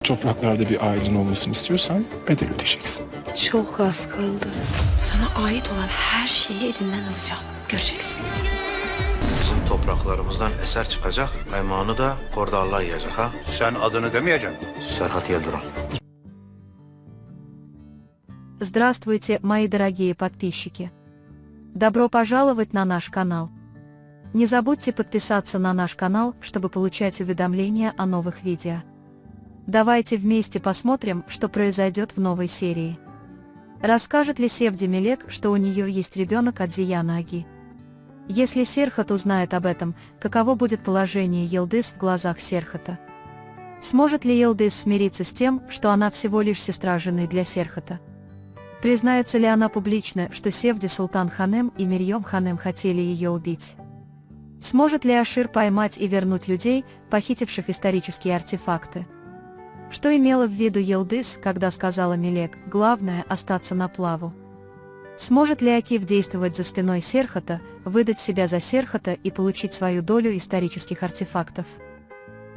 topraklarda bir aydın olmasını istiyorsan bedel ödeyeceksin. Çok az kaldı. Sana ait olan her şeyi elinden alacağım. Göreceksin. Bizim topraklarımızdan eser çıkacak. Kaymağını da Kordallah yiyecek ha. Sen adını demeyeceksin. Serhat Yıldırım. Здравствуйте, мои дорогие подписчики! Добро пожаловать на наш канал! Не забудьте подписаться на наш канал, чтобы получать уведомления о новых видео. Давайте вместе посмотрим, что произойдет в новой серии. Расскажет ли Севди Мелек, что у нее есть ребенок от Зияна Аги? Если Серхат узнает об этом, каково будет положение Йылдыз в глазах Серхата? Сможет ли Йылдыз смириться с тем, что она всего лишь сестра жены для Серхата? Признается ли она публично, что Севди Султан Ханем и Мирьем Ханем хотели ее убить? Сможет ли Ашир поймать и вернуть людей, похитивших исторические артефакты? Что имела в виду Йылдыз, когда сказала Мелек, главное остаться на плаву? Сможет ли Акиф действовать за спиной Серхата, выдать себя за Серхата и получить свою долю исторических артефактов?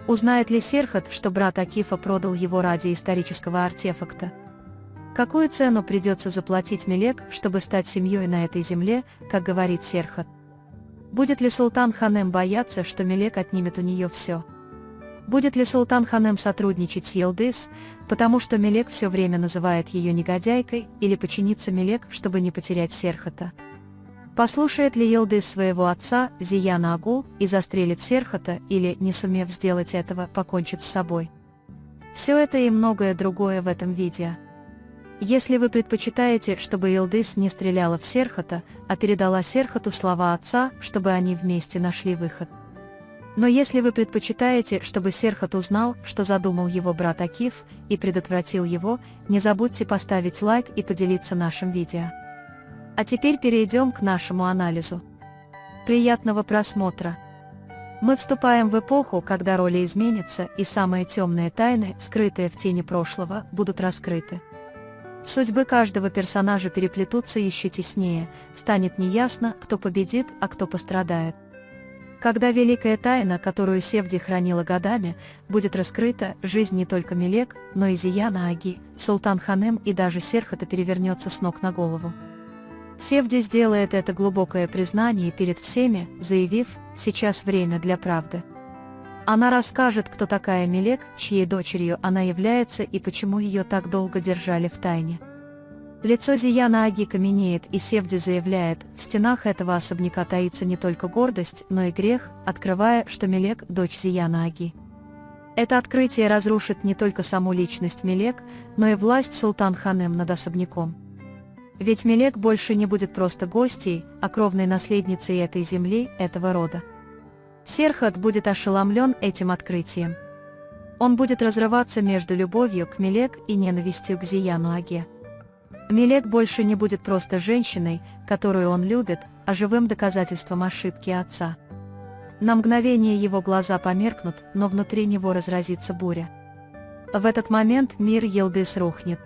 Узнает ли Серхат, что брат Акифа продал его ради исторического артефакта? Какую цену придется заплатить Мелек, чтобы стать семьей на этой земле, как говорит Серхат? Будет ли Султан Ханем бояться, что Мелек отнимет у нее все? Будет ли Султан Ханем сотрудничать с Йылдыз, потому что Мелек все время называет ее негодяйкой, или подчиниться Мелек, чтобы не потерять Серхата? Послушает ли Йылдыз своего отца, Зияна Агу, и застрелит Серхата, или, не сумев сделать этого, покончит с собой? Все это и многое другое в этом видео. Если вы предпочитаете, чтобы Йылдыз не стреляла в Серхата, а передала Серхату слова отца, чтобы они вместе нашли выход. Но если вы предпочитаете, чтобы Серхат узнал, что задумал его брат Акиф, и предотвратил его, не забудьте поставить лайк и поделиться нашим видео. А теперь перейдем к нашему анализу. Приятного просмотра! Мы вступаем в эпоху, когда роли изменятся, и самые темные тайны, скрытые в тени прошлого, будут раскрыты. Судьбы каждого персонажа переплетутся еще теснее, станет неясно, кто победит, а кто пострадает. Когда великая тайна, которую Севди хранила годами, будет раскрыта, жизнь не только Мелек, но и Зияна Аги, Султан Ханем и даже Серхата перевернется с ног на голову. Севди сделает это глубокое признание перед всеми, заявив: «Сейчас время для правды». Она расскажет, кто такая Мелек, чьей дочерью она является и почему ее так долго держали в тайне. Лицо Зияна Аги каменеет, и Севди заявляет: в стенах этого особняка таится не только гордость, но и грех, открывая, что Мелек – дочь Зияна Аги. Это открытие разрушит не только саму личность Мелек, но и власть Султан Ханем над особняком. Ведь Мелек больше не будет просто гостьей, а кровной наследницей этой земли, этого рода. Серхат будет ошеломлен этим открытием. Он будет разрываться между любовью к Мелек и ненавистью к Зияну Аге. Мелек больше не будет просто женщиной, которую он любит, а живым доказательством ошибки отца. На мгновение его глаза померкнут, но внутри него разразится буря. В этот момент мир Йылдыз рухнет.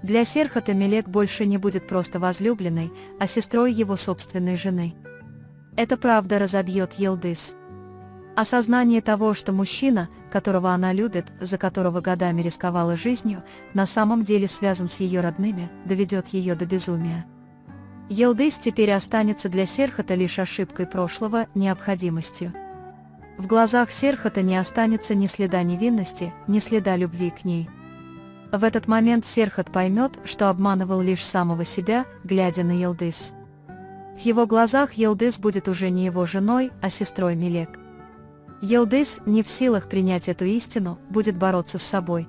Для Серхата Мелек больше не будет просто возлюбленной, а сестрой его собственной жены. Эта правда разобьет Йылдыз. Осознание того, что мужчина, которого она любит, за которого годами рисковала жизнью, на самом деле связан с ее родными, доведет ее до безумия. Йылдыз теперь останется для Серхата лишь ошибкой прошлого, необходимостью. В глазах Серхата не останется ни следа невинности, ни следа любви к ней. В этот момент Серхат поймет, что обманывал лишь самого себя, глядя на Йылдыз. В его глазах Йылдыз будет уже не его женой, а сестрой Мелек. Йылдыз, не в силах принять эту истину, будет бороться с собой.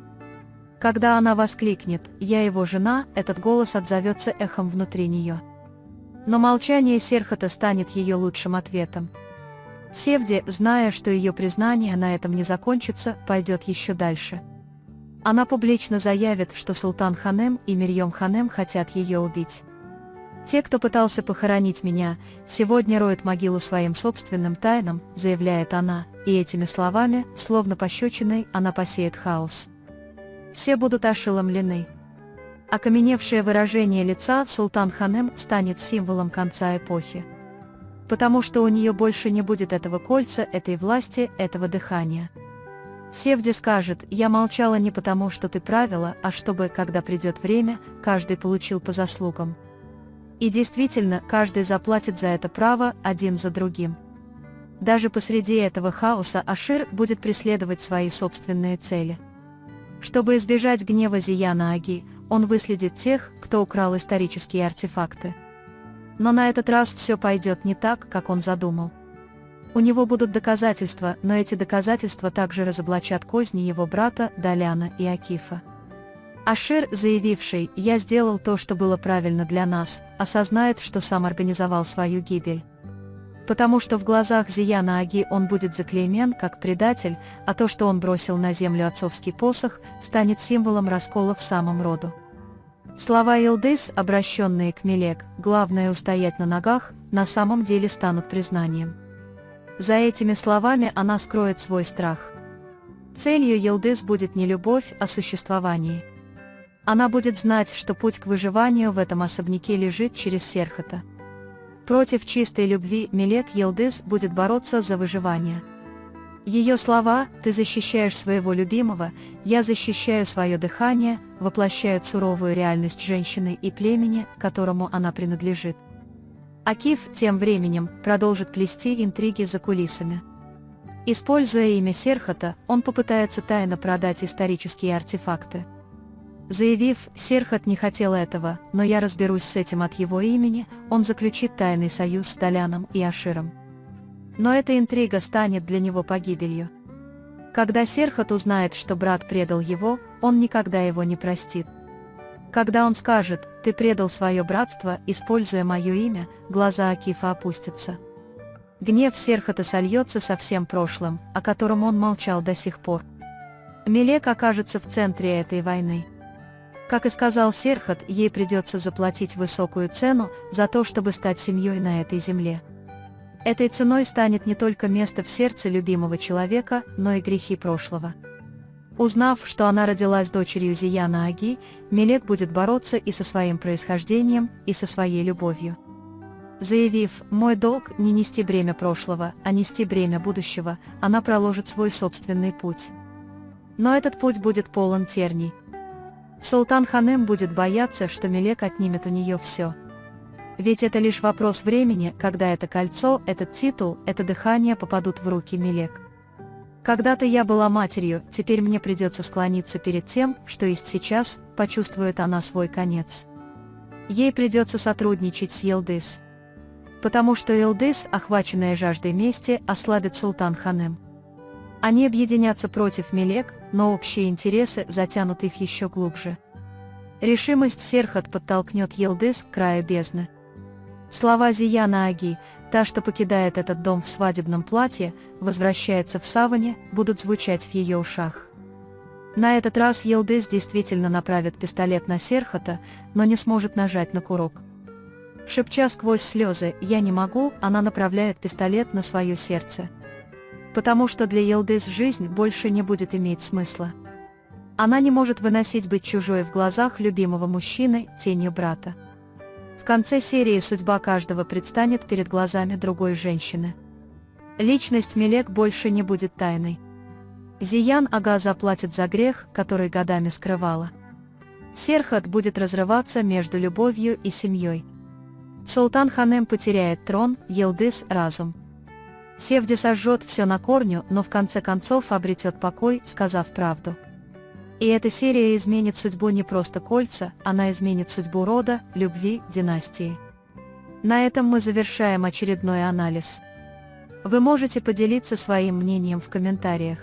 Когда она воскликнет: «Я его жена», этот голос отзовется эхом внутри нее. Но молчание Серхата станет ее лучшим ответом. Севди, зная, что ее признание на этом не закончится, пойдет еще дальше. Она публично заявит, что Султан Ханем и Мирьем Ханем хотят ее убить. «Те, кто пытался похоронить меня, сегодня роют могилу своим собственным тайнам», заявляет она, и этими словами, словно пощечиной, она посеет хаос. Все будут ошеломлены. Окаменевшее выражение лица Султан Ханем станет символом конца эпохи. Потому что у нее больше не будет этого кольца, этой власти, этого дыхания. Севди скажет: «Я молчала не потому, что ты правила, а чтобы, когда придет время, каждый получил по заслугам». И действительно, каждый заплатит за это право один за другим. Даже посреди этого хаоса Ашир будет преследовать свои собственные цели. Чтобы избежать гнева Зияна Аги, он выследит тех, кто украл исторические артефакты. Но на этот раз все пойдет не так, как он задумал. У него будут доказательства, но эти доказательства также разоблачат козни его брата Даляна и Акифа. Ашир, заявивший: «Я сделал то, что было правильно для нас», осознает, что сам организовал свою гибель. Потому что в глазах Зияна Аги он будет заклеймен как предатель, а то, что он бросил на землю отцовский посох, станет символом раскола в самом роду. Слова Йылдыз, обращенные к Мелек, главное устоять на ногах, на самом деле станут признанием. За этими словами она скроет свой страх. Целью Йылдыз будет не любовь, а существование. Она будет знать, что путь к выживанию в этом особняке лежит через Серхата. Против чистой любви Мелек Йылдыз будет бороться за выживание. Ее слова «ты защищаешь своего любимого, я защищаю свое дыхание» воплощают суровую реальность женщины и племени, которому она принадлежит. Акиф тем временем продолжит плести интриги за кулисами. Используя имя Серхата, он попытается тайно продать исторические артефакты. Заявив: «Серхат не хотел этого, но я разберусь с этим от его имени», он заключит тайный союз с Даляном и Аширом. Но эта интрига станет для него погибелью. Когда Серхат узнает, что брат предал его, он никогда его не простит. Когда он скажет: «Ты предал свое братство, используя мое имя», глаза Акифа опустятся. Гнев Серхата сольется со всем прошлым, о котором он молчал до сих пор. Мелек окажется в центре этой войны. Как и сказал Серхат, ей придется заплатить высокую цену за то, чтобы стать семьей на этой земле. Этой ценой станет не только место в сердце любимого человека, но и грехи прошлого. Узнав, что она родилась дочерью Зияна Аги, Мелек будет бороться и со своим происхождением, и со своей любовью. Заявив: «Мой долг не нести бремя прошлого, а нести бремя будущего», она проложит свой собственный путь. Но этот путь будет полон терний. Султан Ханем будет бояться, что Мелек отнимет у нее все. Ведь это лишь вопрос времени, когда это кольцо, этот титул, это дыхание попадут в руки Мелек. «Когда-то я была матерью, теперь мне придется склониться перед тем, что есть сейчас», почувствует она свой конец. Ей придется сотрудничать с Йылдыз. Потому что Йылдыз, охваченная жаждой мести, ослабит Султан Ханем. Они объединятся против Мелек, но общие интересы затянут их еще глубже. Решимость Серхат подтолкнет Йылдыз к краю бездны. Слова Зияна Аги, та, что покидает этот дом в свадебном платье, возвращается в саване, будут звучать в ее ушах. На этот раз Йылдыз действительно направит пистолет на Серхата, но не сможет нажать на курок. Шепча сквозь слезы «я не могу», она направляет пистолет на свое сердце. Потому что для Йылдыз жизнь больше не будет иметь смысла. Она не может выносить быть чужой в глазах любимого мужчины, тенью брата. В конце серии судьба каждого предстанет перед глазами другой женщины. Личность Мелек больше не будет тайной. Зиян Ага заплатит за грех, который годами скрывала. Серхат будет разрываться между любовью и семьей. Султан Ханем потеряет трон, Йылдыз – разум. Севди сожжет все на корню, но в конце концов обретет покой, сказав правду. И эта серия изменит судьбу не просто кольца, она изменит судьбу рода, любви, династии. На этом мы завершаем очередной анализ. Вы можете поделиться своим мнением в комментариях.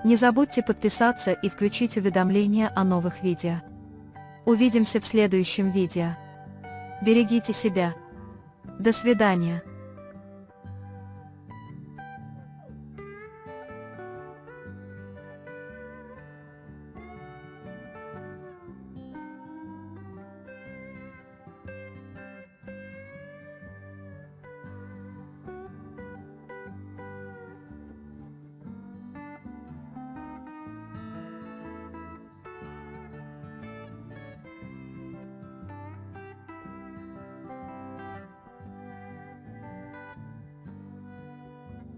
Не забудьте подписаться и включить уведомления о новых видео. Увидимся в следующем видео. Берегите себя. До свидания.